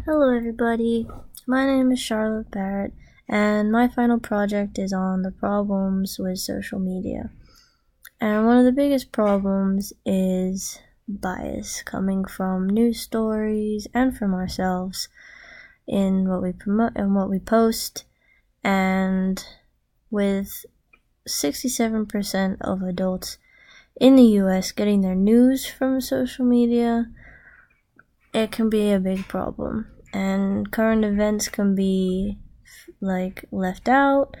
Hello everybody, my name is Charlotte Barrett, and my final project is on the problems with social media. And one of the biggest problems is bias coming from news stories and from ourselves in what we promote and what we post. And with 67% of adults in the US getting their news from social media, it can be a big problem. And current events can be left out,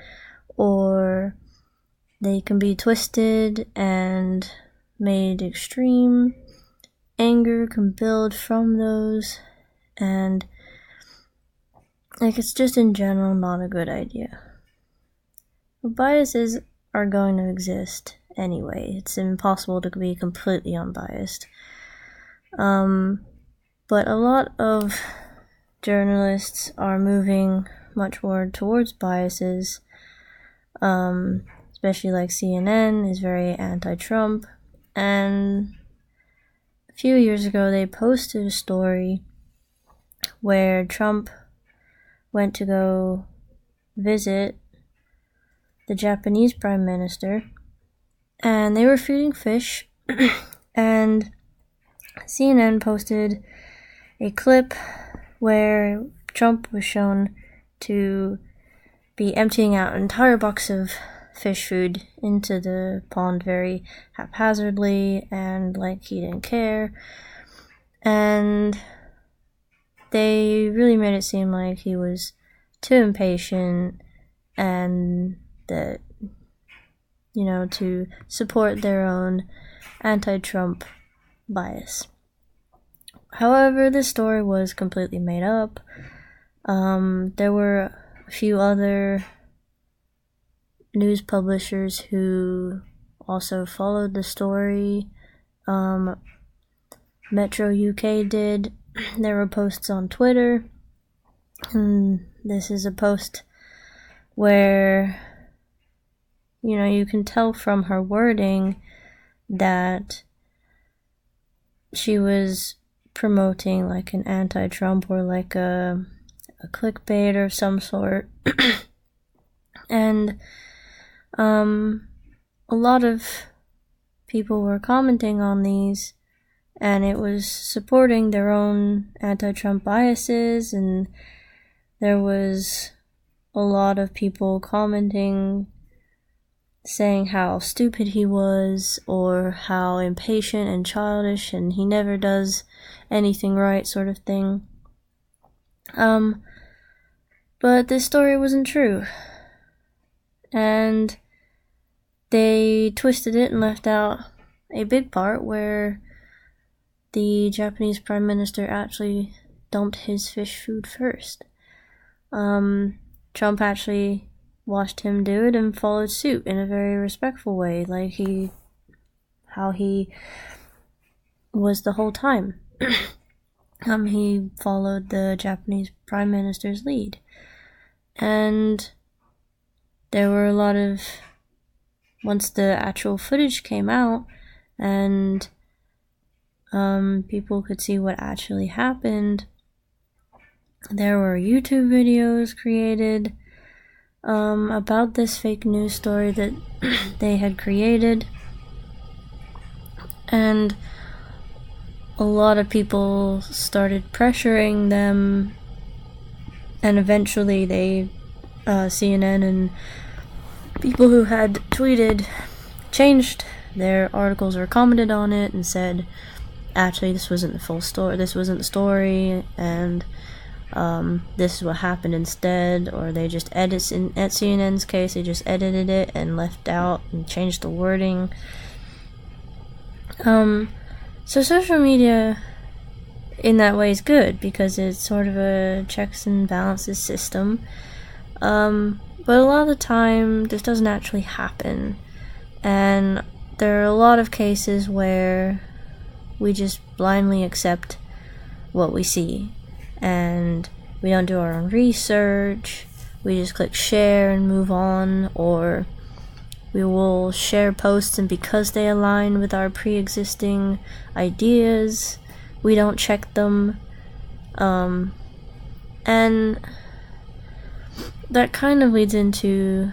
or they can be twisted and made extreme. Anger can build from those, and it's just in general not a good idea. But biases are going to exist anyway. It's impossible to be completely unbiased. But a lot of journalists are moving much more towards biases, especially like CNN is very anti-Trump, and a few years ago they posted a story where Trump went to go visit the Japanese Prime Minister, and they were feeding fish, and CNN posted a clip where Trump was shown to be emptying out an entire box of fish food into the pond very haphazardly and like he didn't care. And they really made it seem like he was too impatient and that, to support their own anti-Trump bias. However, this story was completely made up. There were a few other news publishers who also followed the story. Metro UK did. There were posts on Twitter. And this is a post where, you can tell from her wording that she was promoting like an anti-Trump or like a clickbait or some sort. And a lot of people were commenting on these, and it was supporting their own anti-Trump biases, and there was a lot of people commenting saying how stupid he was or how impatient and childish and he never does anything right, sort of thing. But this story wasn't true. And they twisted it and left out a big part where the Japanese Prime Minister actually dumped his fish food first. Trump actually watched him do it and followed suit in a very respectful way, like how he was the whole time. He followed the Japanese Prime Minister's lead. And there were a lot of, once the actual footage came out and people could see what actually happened, there were YouTube videos created about this fake news story that they had created, and a lot of people started pressuring them, and eventually CNN and people who had tweeted changed their articles or commented on it and said, actually, this wasn't the full story, this wasn't the story, and this is what happened instead. Or they just at CNN's case, they just edited it and left out and changed the wording. So social media in that way is good because it's sort of a checks and balances system. But a lot of the time this doesn't actually happen, and there are a lot of cases where we just blindly accept what we see and we don't do our own research. We just click share and move on, or we will share posts, and because they align with our pre-existing ideas, we don't check them. And that kind of leads into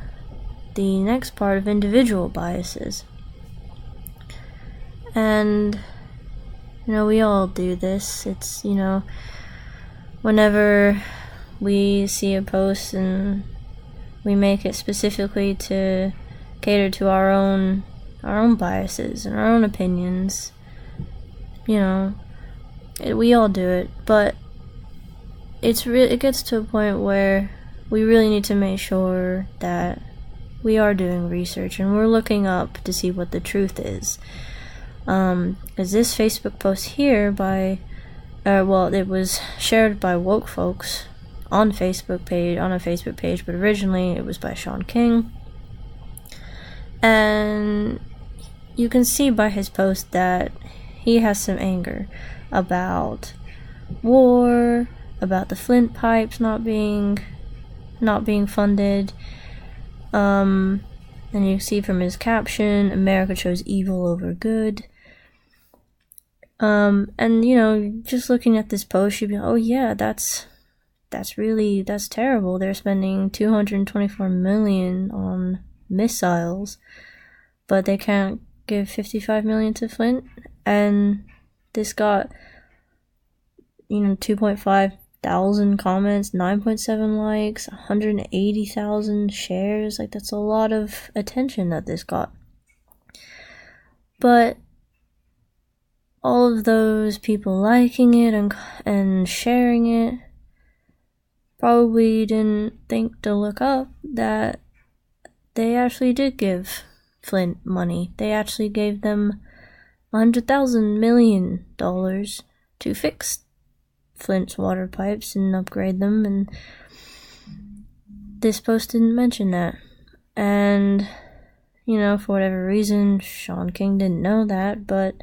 the next part of individual biases. And, we all do this. It's, whenever we see a post and we make it specifically to cater to our own biases and our own opinions, we all do it. But it gets to a point where we really need to make sure that we are doing research and we're looking up to see what the truth is. Because this Facebook post here it was shared by woke folks on a Facebook page, but originally it was by Sean King. And you can see by his post that he has some anger about war, about the Flint pipes not being funded. And you see from his caption, America chose evil over good. And just looking at this post, you'd be like, oh yeah, that's terrible. They're spending $224 million on missiles, but they can't give $55 million to Flint. And this got 2.5 thousand comments, 9.7 likes, 180,000 shares. Like, that's a lot of attention that this got. But all of those people liking it and sharing it probably didn't think to look up that they actually did give Flint money. They actually gave them $100,000 million to fix Flint's water pipes and upgrade them, and this post didn't mention that. And for whatever reason, Sean King didn't know that, but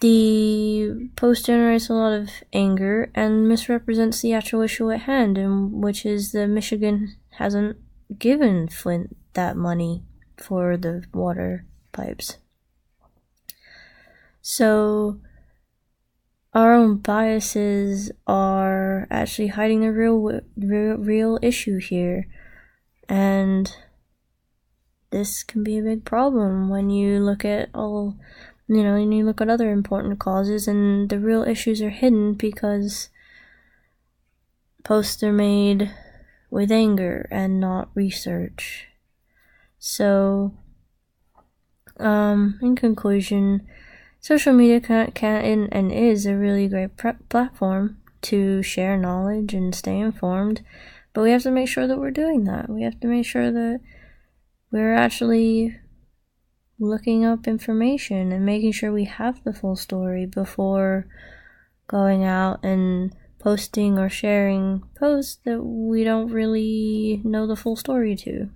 the post generates a lot of anger and misrepresents the actual issue at hand, which is that Michigan hasn't given Flint that money for the water pipes. So our own biases are actually hiding the real issue here, and this can be a big problem when you look at and you look at other important causes, and the real issues are hidden because posts are made with anger and not research. So, in conclusion, social media can and is a really great platform to share knowledge and stay informed, but we have to make sure that we're doing that. We have to make sure that we're actually looking up information and making sure we have the full story before going out and posting or sharing posts that we don't really know the full story to.